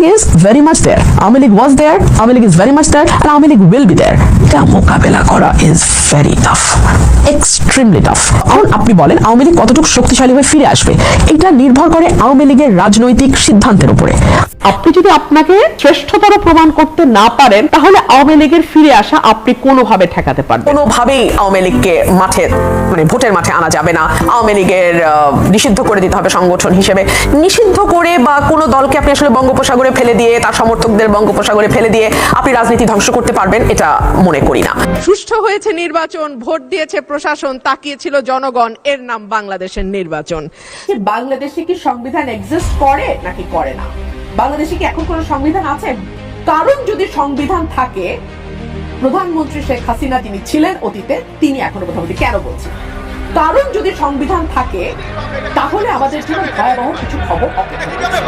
League is very much there. Awami League was there, Awami League is very much there, and Awami League will be there. এটা মোকাবেলা করা is very tough, extremely tough. এখন আপনি বলেন আওয়ামী লীগ কতটুকু শক্তিশালী হয়ে ফিরে আসবে, এটা নির্ভর করে আওয়ামী লীগের রাজনৈতিক সিদ্ধান্তের উপরে। আপনি যদি আপনাকে শ্রেষ্ঠতর প্রমাণ করতে না পারেন, তাহলে আওয়ামী লীগের ফিরে আসা আপনি কোনোভাবে ঠেকাতে পারবেন। কোনোভাবেই আওয়ামী লীগকে মাঠে মানে ভোটের মাঠে আনা যাবে না। আওয়ামী লীগের নিষিদ্ধ করে দিতে হবে সংগঠন হিসেবে। নিষিদ্ধ করে বা কোনো দলকে আপনি আসলে বঙ্গোপসাগরে ফেলে দিয়ে, তার সমর্থকদের বঙ্গোপসাগরে ফেলে দিয়ে আপনি রাজনীতি ধ্বংস করতে পারবেন, এটা মনে করি না। সুষ্ঠু হয়েছে নির্বাচন, ভোট দিয়েছে প্রশাসন, তাকিয়েছিল জনগণ, এর নাম বাংলাদেশের নির্বাচন। বাংলাদেশে কি সংবিধান এক্সিস্ট করে নাকি করে না? বাংলাদেশে কি এখন কোনো সংবিধান আছে? কারণ যদি সংবিধান থাকে, প্রধানমন্ত্রী শেখ হাসিনা যিনি ছিলেন অতীতে, তিনি এখনো প্রধানমন্ত্রী কেন বলছেন? কারণ যদি সংবিধান থাকে, তাহলে আমাদের জন্য ভয়াবহ কিছু খবর অপেক্ষা করছে।